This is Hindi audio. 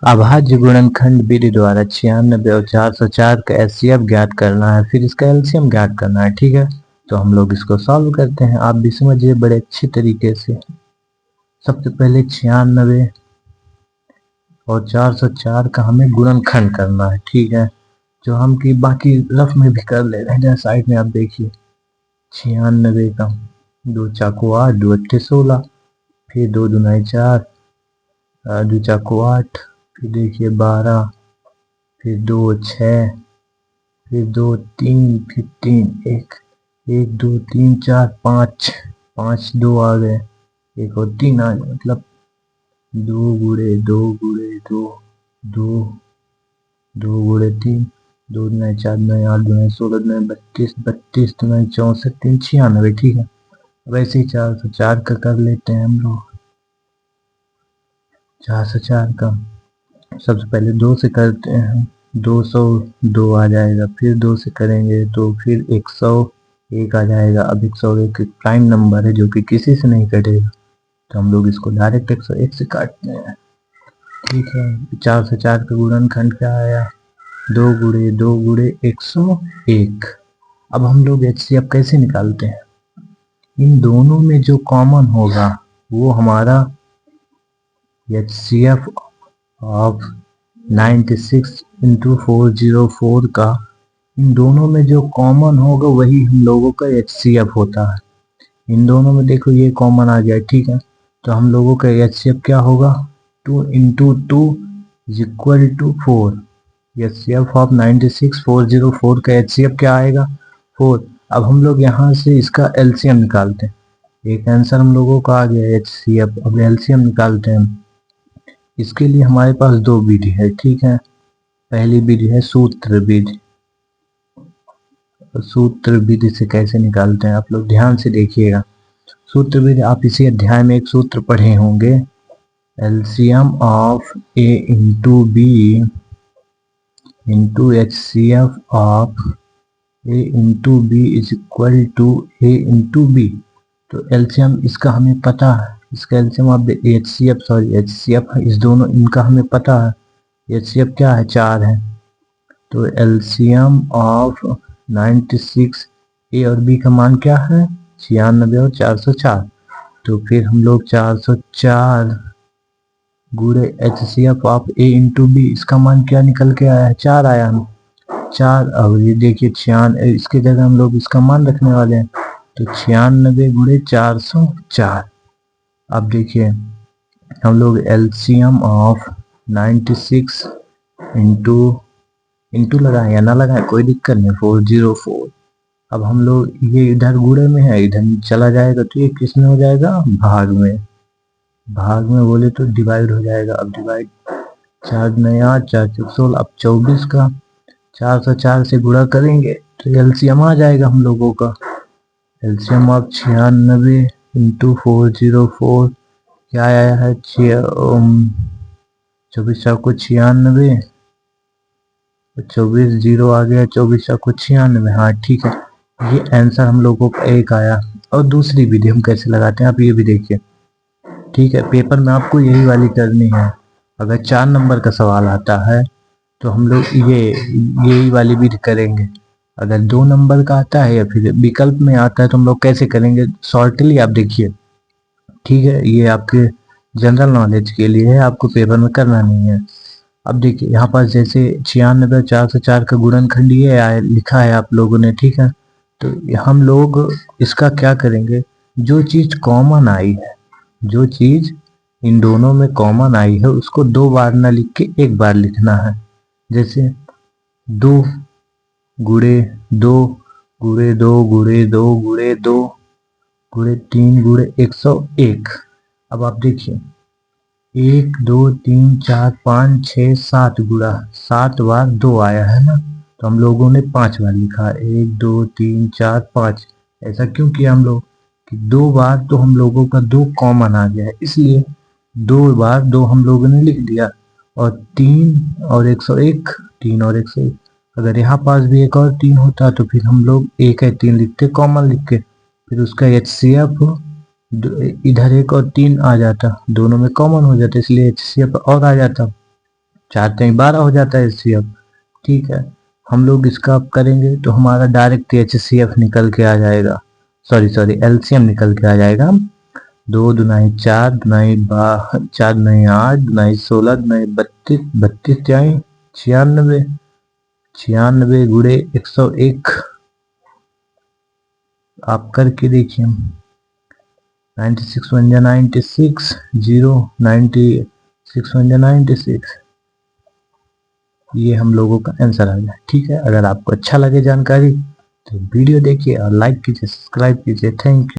अभाज्य गुणनखंड विधि द्वारा 96 और 404 का एचसीएफ ज्ञात करना है, फिर इसका एलसीएम ज्ञात करना है। ठीक है, तो हम लोग इसको सॉल्व करते हैं, आप भी समझिए बड़े अच्छे तरीके से। सबसे पहले 96 और 404 का हमें गुणनखंड करना है। ठीक है, जो हम की बाकी रफ में भी कर ले रहे हैं। साइड में आप देखिए 96 का 2 चाकू 8, 2 अट्ठे 16, फिर 2 दूनाई 4, 2 चाकू 8, फिर देखिए 12, फिर 2 6, फिर 2 3, फिर 3 1, 1 2 3 4 5, 5 2 आ गए, एक और 3 आ गए, मतलब 2 गुणे 2 गुणे 2, 2 2 गुणे 3, 2 दूनाई 4, 2 8, 2 16, 2 32, 32 2 64, 3 96। ठीक है, वैसे ही 404 का कर लेते हैं हम लोग। 404 का सबसे पहले 2 से करते हैं, 202 आ जाएगा, फिर 2 से करेंगे तो फिर 101 आ जाएगा। अब 101 एक प्राइम नंबर है जो कि किसी से नहीं कटेगा, तो हम लोग इसको डायरेक्ट 101 से काटते हैं। ठीक है, 404 का गुणनखंड क्या आया, 2 गुणे 2 गुणे 101। अब हम लोग एचसीएफ कैसे निकालते हैं, इन दोनों में जो कॉमन होगा वो हमारा एचसीएफ ऑफ 96 इंटू 404 का, इन दोनों में जो कॉमन होगा वही हम लोगों का एचसीएफ होता है। इन दोनों में देखो ये कॉमन आ गया। ठीक है, तो हम लोगों का एचसीएफ क्या होगा, 2 into 2 is equal to 4। HCF of 96 404 का एचसीएफ क्या आएगा, 4। अब हम लोग यहाँ से इसका एलसीएम निकालते हैं। एक आंसर हम लोगों का आ गया एचसीएफ, अब एलसीएम निकालते हैं। इसके लिए हमारे पास 2 विधि है। ठीक है, पहली विधि है सूत्र विधि। सूत्र विधि से कैसे निकालते हैं आप लोग ध्यान से देखिएगा। सूत्र विधि, आप इसी अध्याय में एक सूत्र पढ़े होंगे, LCM of A into B into HCF of A into B is equal to A into B. तो एलसीएम इसका हमें पता है, इसका एलसीएम ऑफ एचसीएफ इस दोनों इनका हमें पता है। एचसीएफ क्या है, 4 है, तो एलसीएम ऑफ 96 ए और बी का मान क्या है, 96 और 404। तो फिर हम लोग 404 गुणे HCF of A into B, इसका मान क्या निकल के आया है, 4 आया है, 4। अब ये देखिए 96, इसके जगह हम लोग इसका मान रखने वाले हैं, तो 96 गुणे 404। अब देखिए हम लोग एलसीएम ऑफ 96 इंटू लगाए या ना लगाए कोई दिक्कत नहीं, 404। अब हम लोग ये इधर गुणे में है, इधर चला जाएगा तो ये किस में हो जाएगा, भाग में। भाग में बोले तो डिवाइड हो जाएगा। अब डिवाइड 4 नया 4 16, अब 24 का 404 से गुणा करेंगे तो एलसीएम आ जाएगा हम लोगों का। एलसीएम ऑफ 96 इंटू 404 क्या आया है, 24 को 96, 24 0 आ गया, 24 को 96। हाँ ठीक है, ये आंसर हम लोगों का एक आया। और दूसरी विधि हम कैसे लगाते हैं आप ये भी देखिए। ठीक है, पेपर में आपको यही वाली करनी है। अगर 4 नंबर का सवाल आता है तो हम लोग यही वाली विधि करेंगे। अगर 2 नंबर का आता है या फिर विकल्प में आता है तो हम लोग कैसे करेंगे, शॉर्टली आप देखिए। ठीक है, ये आपके जनरल नॉलेज के लिए है, आपको पेपर में करना नहीं है। अब देखिए यहाँ पास जैसे 96 और 404 का गुणनखंड ये लिखा है आप लोगों ने। ठीक है, तो हम लोग इसका क्या करेंगे, जो चीज कॉमन आई है, जो चीज इन दोनों में कॉमन आई है उसको 2 बार ना लिख के 1 बार लिखना है। जैसे 2 गुणे 2 गुणे 2 गुणे 2 गुणे 2 गुणे 3 गुणे 101। अब आप देखिए 1 2 3 4 5 6 7 गुणा 7 बार 2 आया है ना, तो हम लोगों ने 5 बार लिखा, 1 2 3 4 5। ऐसा क्यों किया हम लोग कि 2 बार तो हम लोगों का 2 कॉमन आ गया है, इसलिए 2 बार 2 हम लोगों ने लिख दिया। और 3 और 101, 3 और 101, अगर यहाँ पास भी एक और 3 होता तो फिर हम लोग 1 है 3 लिखते कॉमन लिख के, फिर उसका एचसीएफ इधर 1 और 3 आ जाता, दोनों में कॉमन हो जाता, इसलिए एचसीएफ और आ जाता। 4 3 12 हो जाता है HCF। ठीक है, हम लोग इसका अब करेंगे तो हमारा डायरेक्ट HCF निकल के आ जाएगा, सॉरी LCM निकल के आ जाएगा। 2 दुनाई 4 दुनाई 4 दुनाई 8 दुनाई 16 दुनाई 32 32 त्याई 96 96 गुणे 101। आप करके देखिए। 96 वन जा 96 0 96 वन जा 96। ये हम लोगों का आंसर आ गया। ठीक है, अगर आपको अच्छा लगे जानकारी तो वीडियो देखिए और लाइक कीजिए, सब्सक्राइब कीजिए। Thank you.